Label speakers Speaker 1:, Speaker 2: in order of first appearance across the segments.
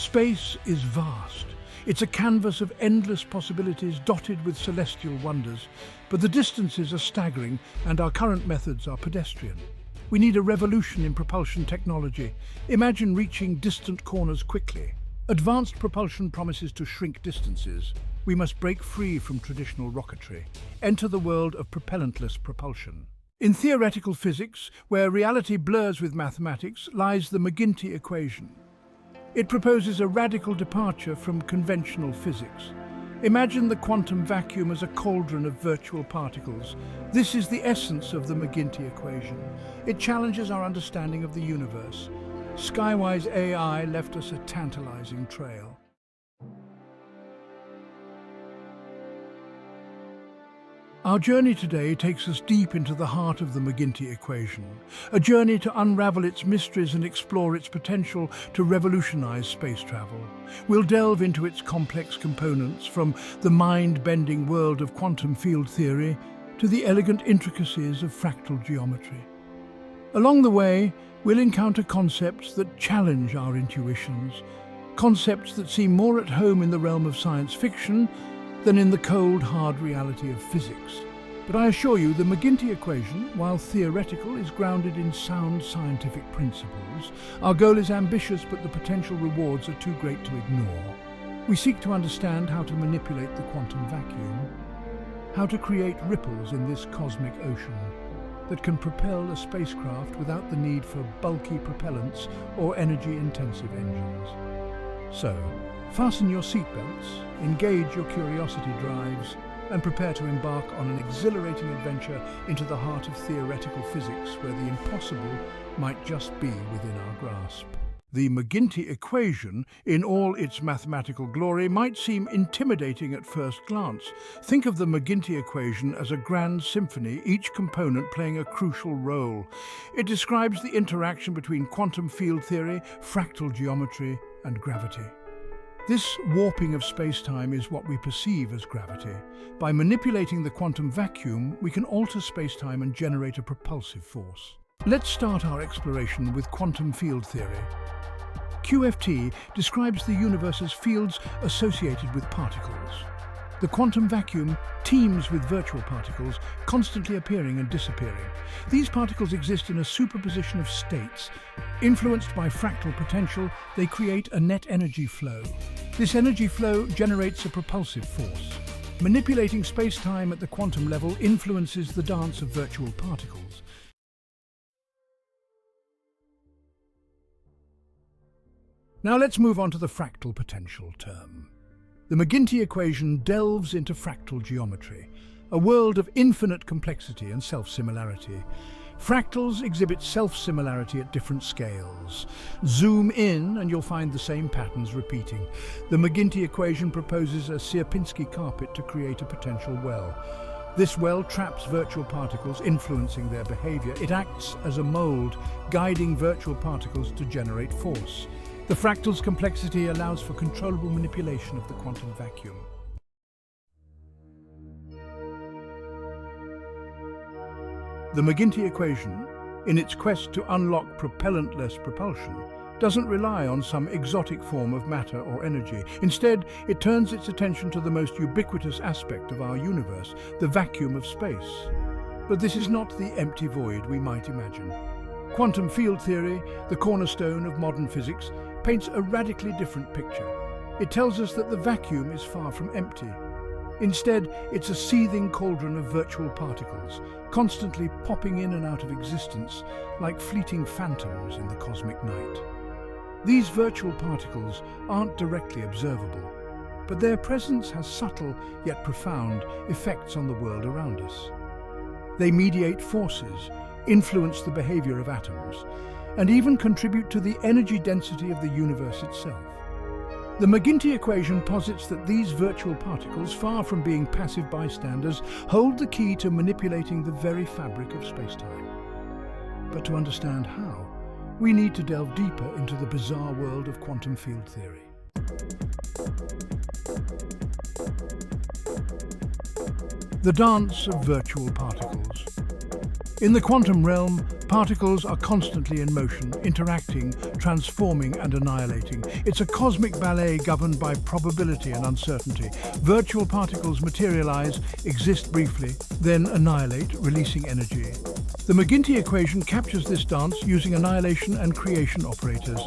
Speaker 1: Space is vast. It's a canvas of endless possibilities dotted with celestial wonders, but the distances are staggering and our current methods are pedestrian. We need a revolution in propulsion technology. Imagine reaching distant corners quickly. Advanced propulsion promises to shrink distances. We must break free from traditional rocketry. Enter the world of propellantless propulsion. In theoretical physics, where reality blurs with mathematics, lies the McGinty Equation. It proposes a radical departure from conventional physics. Imagine the quantum vacuum as a cauldron of virtual particles. This is the essence of the McGinty Equation. It challenges our understanding of the universe. Skywise AI left us a tantalizing trail. Our journey today takes us deep into the heart of the McGinty Equation, a journey to unravel its mysteries and explore its potential to revolutionize space travel. We'll delve into its complex components, from the mind-bending world of quantum field theory to the elegant intricacies of fractal geometry. Along the way, we'll encounter concepts that challenge our intuitions, concepts that seem more at home in the realm of science fiction than in the cold, hard reality of physics. But I assure you, the McGinty Equation, while theoretical, is grounded in sound scientific principles. Our goal is ambitious, but the potential rewards are too great to ignore. We seek to understand how to manipulate the quantum vacuum, how to create ripples in this cosmic ocean that can propel a spacecraft without the need for bulky propellants or energy-intensive engines. So, fasten your seatbelts, engage your curiosity drives, and prepare to embark on an exhilarating adventure into the heart of theoretical physics, where the impossible might just be within our grasp. The McGinty Equation, in all its mathematical glory, might seem intimidating at first glance. Think of the McGinty Equation as a grand symphony, each component playing a crucial role. It describes the interaction between quantum field theory, fractal geometry, and gravity. This warping of space-time is what we perceive as gravity. By manipulating the quantum vacuum, we can alter space-time and generate a propulsive force. Let's start our exploration with quantum field theory. QFT describes the universe's fields associated with particles. The quantum vacuum teems with virtual particles, constantly appearing and disappearing. These particles exist in a superposition of states. Influenced by fractal potential, they create a net energy flow. This energy flow generates a propulsive force. Manipulating space-time at the quantum level influences the dance of virtual particles. Now let's move on to the fractal potential term. The McGinty Equation delves into fractal geometry, a world of infinite complexity and self-similarity. Fractals exhibit self-similarity at different scales. Zoom in and you'll find the same patterns repeating. The McGinty Equation proposes a Sierpinski carpet to create a potential well. This well traps virtual particles, influencing their behavior. It acts as a mold, guiding virtual particles to generate force. The fractal's complexity allows for controllable manipulation of the quantum vacuum. The McGinty Equation, in its quest to unlock propellantless propulsion, doesn't rely on some exotic form of matter or energy. Instead, it turns its attention to the most ubiquitous aspect of our universe, the vacuum of space. But this is not the empty void we might imagine. Quantum field theory, the cornerstone of modern physics, paints a radically different picture. It tells us that the vacuum is far from empty. Instead, it's a seething cauldron of virtual particles, constantly popping in and out of existence like fleeting phantoms in the cosmic night. These virtual particles aren't directly observable, but their presence has subtle yet profound effects on the world around us. They mediate forces, influence the behavior of atoms, and even contribute to the energy density of the universe itself. The McGinty Equation posits that these virtual particles, far from being passive bystanders, hold the key to manipulating the very fabric of space-time. But to understand how, we need to delve deeper into the bizarre world of quantum field theory. The dance of virtual particles. In the quantum realm, particles are constantly in motion, interacting, transforming and annihilating. It's a cosmic ballet governed by probability and uncertainty. Virtual particles materialize, exist briefly, then annihilate, releasing energy. The McGinty equation captures this dance using annihilation and creation operators.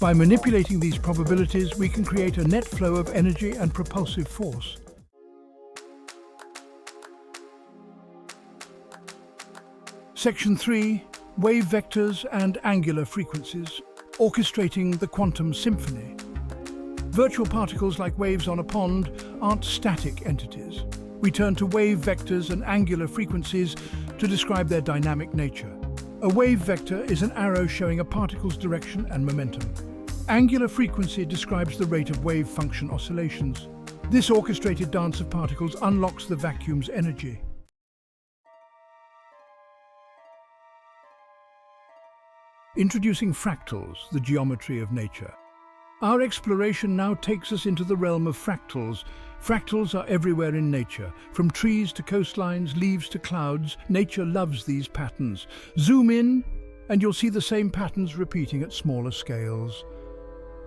Speaker 1: By manipulating these probabilities, we can create a net flow of energy and propulsive force. Section 3. Wave vectors and angular frequencies, orchestrating the quantum symphony. Virtual particles like waves on a pond aren't static entities. We turn to wave vectors and angular frequencies to describe their dynamic nature. A wave vector is an arrow showing a particle's direction and momentum. Angular frequency describes the rate of wave function oscillations. This orchestrated dance of particles unlocks the vacuum's energy. Introducing fractals, the geometry of nature. Our exploration now takes us into the realm of fractals. Fractals are everywhere in nature. From trees to coastlines, leaves to clouds, nature loves these patterns. Zoom in, and you'll see the same patterns repeating at smaller scales.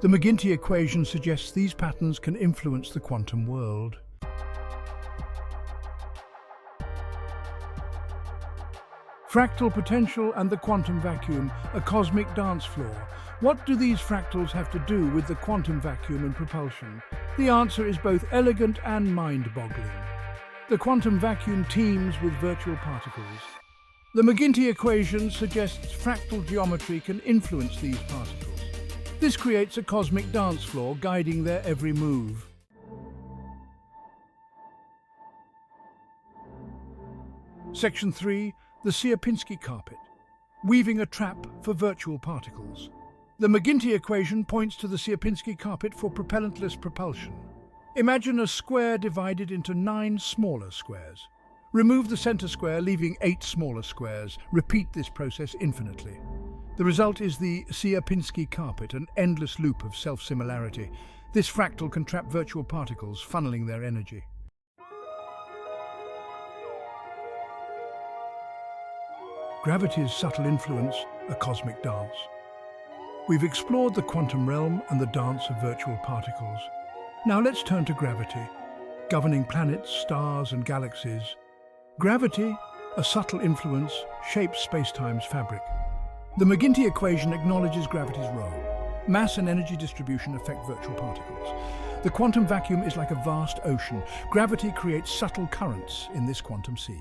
Speaker 1: The McGinty equation suggests these patterns can influence the quantum world. Fractal potential and the quantum vacuum, a cosmic dance floor. What do these fractals have to do with the quantum vacuum and propulsion? The answer is both elegant and mind-boggling. The quantum vacuum teems with virtual particles. The McGinty equation suggests fractal geometry can influence these particles. This creates a cosmic dance floor, guiding their every move. Section 3. The Sierpinski carpet, weaving a trap for virtual particles. The McGinty equation points to the Sierpinski carpet for propellantless propulsion. Imagine a square divided into 9 smaller squares. Remove the center square, leaving 8 smaller squares. Repeat this process infinitely. The result is the Sierpinski carpet, an endless loop of self-similarity. This fractal can trap virtual particles, funneling their energy. Gravity's subtle influence, a cosmic dance. We've explored the quantum realm and the dance of virtual particles. Now let's turn to gravity, governing planets, stars and galaxies. Gravity, a subtle influence, shapes spacetime's fabric. The McGinty equation acknowledges gravity's role. Mass and energy distribution affect virtual particles. The quantum vacuum is like a vast ocean. Gravity creates subtle currents in this quantum sea.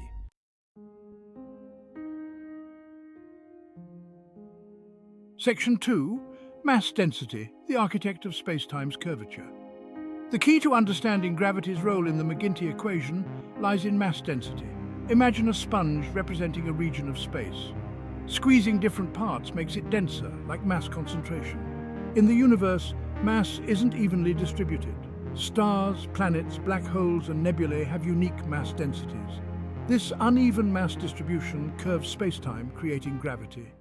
Speaker 1: Section 2. Mass density, the architect of spacetime's curvature. The key to understanding gravity's role in the McGinty equation lies in mass density. Imagine a sponge representing a region of space. Squeezing different parts makes it denser, like mass concentration. In the universe, mass isn't evenly distributed. Stars, planets, black holes and nebulae have unique mass densities. This uneven mass distribution curves spacetime, creating gravity.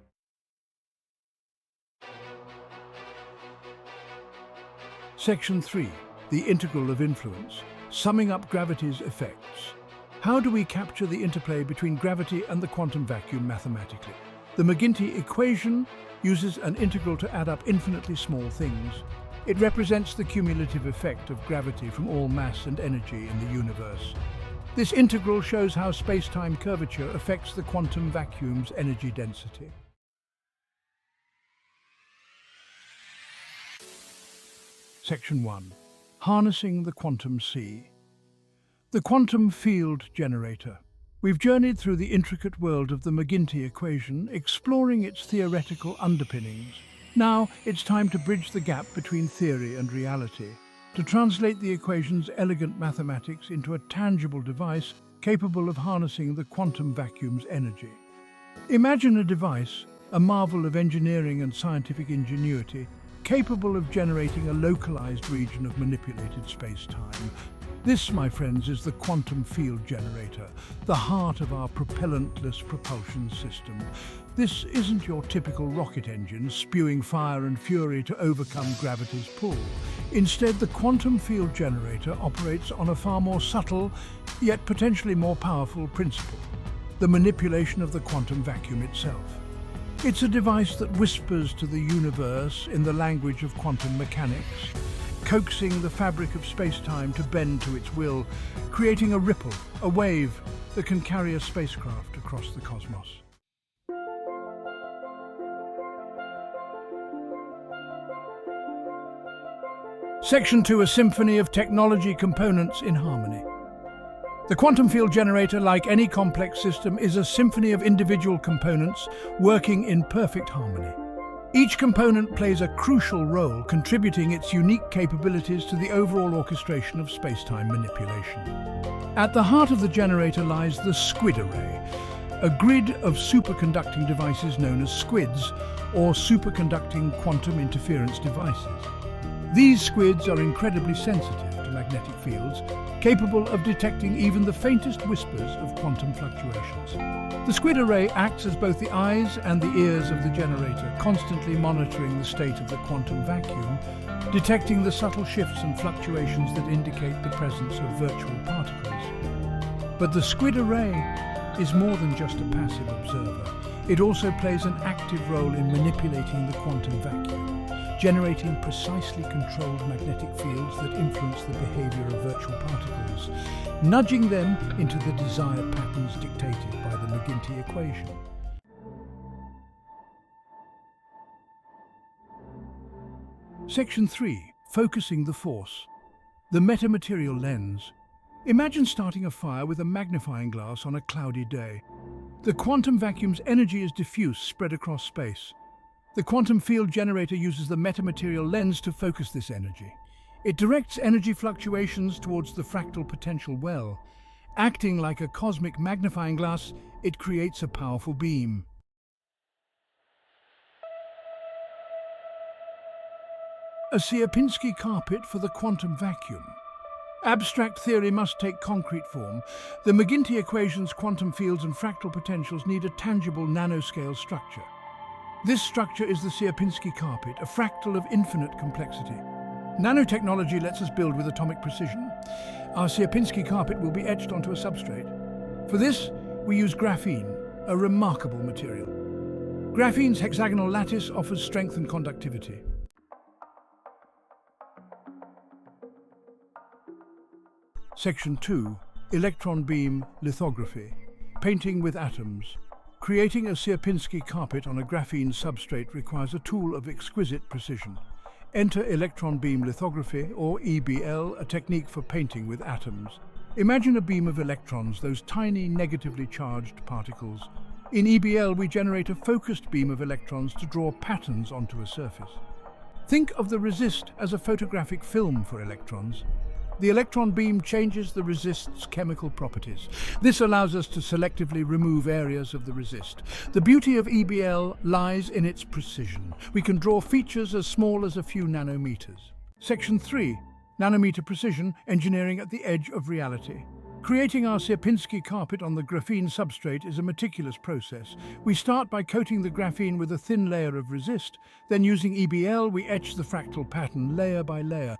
Speaker 1: Section 3. The integral of influence, summing up gravity's effects. How do we capture the interplay between gravity and the quantum vacuum mathematically? The McGinty equation uses an integral to add up infinitely small things. It represents the cumulative effect of gravity from all mass and energy in the universe. This integral shows how space-time curvature affects the quantum vacuum's energy density. Section 1. Harnessing the quantum sea. The quantum field generator. We've journeyed through the intricate world of the McGinty equation, exploring its theoretical underpinnings. Now, it's time to bridge the gap between theory and reality, to translate the equation's elegant mathematics into a tangible device capable of harnessing the quantum vacuum's energy. Imagine a device, a marvel of engineering and scientific ingenuity, capable of generating a localized region of manipulated space-time. This, my friends, is the quantum field generator, the heart of our propellantless propulsion system. This isn't your typical rocket engine spewing fire and fury to overcome gravity's pull. Instead, the quantum field generator operates on a far more subtle, yet potentially more powerful principle. the manipulation of the quantum vacuum itself. It's a device that whispers to the universe in the language of quantum mechanics, coaxing the fabric of space-time to bend to its will, creating a ripple, a wave that can carry a spacecraft across the cosmos. Section 2, a symphony of technology components in harmony. The quantum field generator, like any complex system, is a symphony of individual components working in perfect harmony. Each component plays a crucial role, contributing its unique capabilities to the overall orchestration of space-time manipulation. At the heart of the generator lies the squid array, a grid of superconducting devices known as squids, or superconducting quantum interference devices. These squids are incredibly sensitive to magnetic fields, capable of detecting even the faintest whispers of quantum fluctuations. The squid array acts as both the eyes and the ears of the generator, constantly monitoring the state of the quantum vacuum, detecting the subtle shifts and fluctuations that indicate the presence of virtual particles. But the squid array is more than just a passive observer. It also plays an active role in manipulating the quantum vacuum, generating precisely controlled magnetic fields that influence the behavior of virtual particles, nudging them into the desired patterns dictated by the McGinty Equation. Section 3. Focusing the force. The metamaterial lens. Imagine starting a fire with a magnifying glass on a cloudy day. The quantum vacuum's energy is diffuse, spread across space. The quantum field generator uses the metamaterial lens to focus this energy. It directs energy fluctuations towards the fractal potential well. Acting like a cosmic magnifying glass, it creates a powerful beam. A Sierpinski carpet for the quantum vacuum. Abstract theory must take concrete form. The McGinty equation's quantum fields and fractal potentials need a tangible nanoscale structure. This structure is the Sierpinski carpet, a fractal of infinite complexity. Nanotechnology lets us build with atomic precision. Our Sierpinski carpet will be etched onto a substrate. For this, we use graphene, a remarkable material. Graphene's hexagonal lattice offers strength and conductivity. Section 2. Electron beam lithography. Painting with atoms. Creating a Sierpinski carpet on a graphene substrate requires a tool of exquisite precision. Enter electron beam lithography, or EBL, a technique for painting with atoms. Imagine a beam of electrons, those tiny negatively charged particles. In EBL, we generate a focused beam of electrons to draw patterns onto a surface. Think of the resist as a photographic film for electrons. The electron beam changes the resist's chemical properties. This allows us to selectively remove areas of the resist. The beauty of EBL lies in its precision. We can draw features as small as a few nanometers. Section 3. Nanometer precision, engineering at the edge of reality. Creating our Sierpinski carpet on the graphene substrate is a meticulous process. We start by coating the graphene with a thin layer of resist. Then, using EBL, we etch the fractal pattern layer by layer.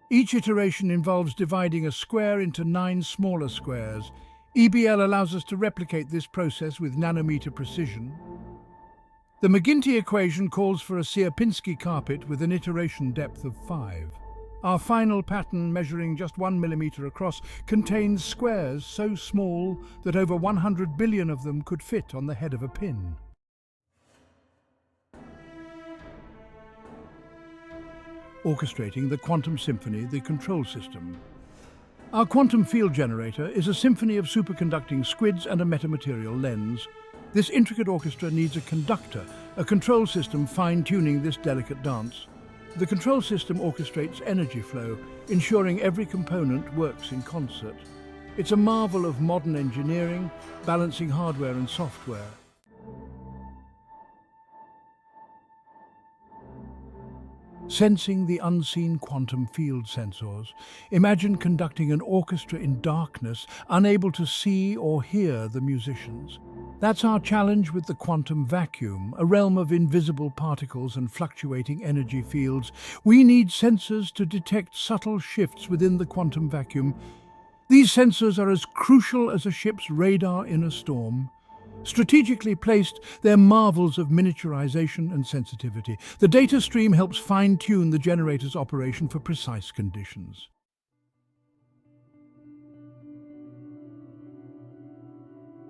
Speaker 1: Each iteration involves dividing a square into 9 smaller squares. EBL allows us to replicate this process with nanometer precision. The McGinty equation calls for a Sierpinski carpet with an iteration depth of 5. Our final pattern, measuring just 1 millimeter across, contains squares so small that over 100 billion of them could fit on the head of a pin. Orchestrating the quantum symphony, the control system. Our quantum field generator is a symphony of superconducting squids and a metamaterial lens. This intricate orchestra needs a conductor, a control system fine-tuning this delicate dance. The control system orchestrates energy flow, ensuring every component works in concert. It's a marvel of modern engineering, balancing hardware and software. Sensing the unseen quantum field sensors. Imagine conducting an orchestra in darkness, unable to see or hear the musicians. That's our challenge with the quantum vacuum, a realm of invisible particles and fluctuating energy fields. We need sensors to detect subtle shifts within the quantum vacuum. These sensors are as crucial as a ship's radar in a storm. Strategically placed, they're marvels of miniaturization and sensitivity. The data stream helps fine-tune the generator's operation for precise conditions.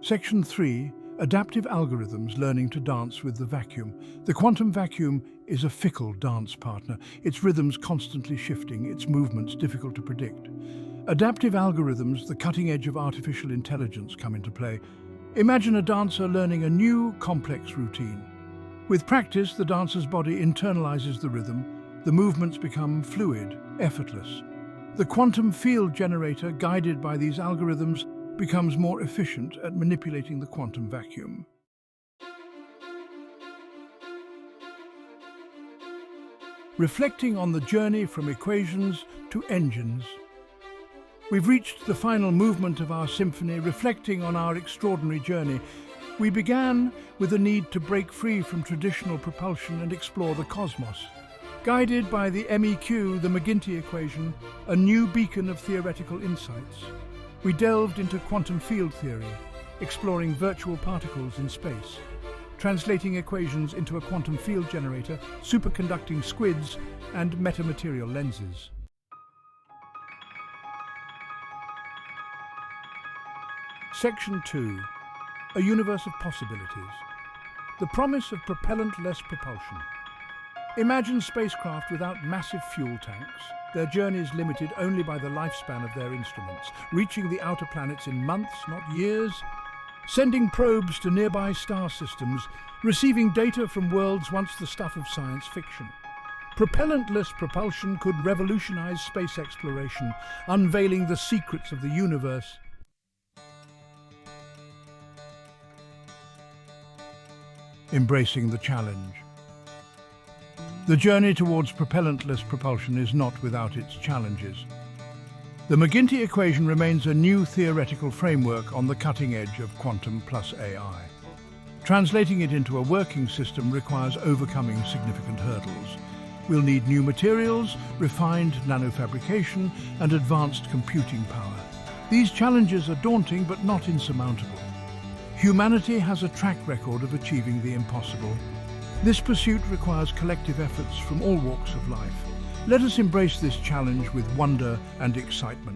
Speaker 1: Section 3. Adaptive algorithms learning to dance with the vacuum. The quantum vacuum is a fickle dance partner, its rhythms constantly shifting, its movements difficult to predict. Adaptive algorithms, the cutting edge of artificial intelligence, come into play. Imagine a dancer learning a new, complex routine. With practice, the dancer's body internalizes the rhythm, the movements become fluid, effortless. The quantum field generator, guided by these algorithms, becomes more efficient at manipulating the quantum vacuum. Reflecting on the journey from equations to engines. We've reached the final movement of our symphony, reflecting on our extraordinary journey. We began with the need to break free from traditional propulsion and explore the cosmos. Guided by the MEQ, the McGinty Equation, a new beacon of theoretical insights, we delved into quantum field theory, exploring virtual particles in space, translating equations into a quantum field generator, superconducting squids, and metamaterial lenses. Section 2. A universe of possibilities. The promise of propellantless propulsion. Imagine spacecraft without massive fuel tanks. Their journey is limited only by the lifespan of their instruments, reaching the outer planets in months, not years, sending probes to nearby star systems, receiving data from worlds once the stuff of science fiction. Propellantless propulsion could revolutionize space exploration, unveiling the secrets of the universe. Embracing the challenge. The journey towards propellantless propulsion is not without its challenges. The McGinty Equation remains a new theoretical framework on the cutting edge of quantum plus AI. Translating it into a working system requires overcoming significant hurdles. We'll need new materials, refined nanofabrication, and advanced computing power. These challenges are daunting but not insurmountable. Humanity has a track record of achieving the impossible. This pursuit requires collective efforts from all walks of life. Let us embrace this challenge with wonder and excitement.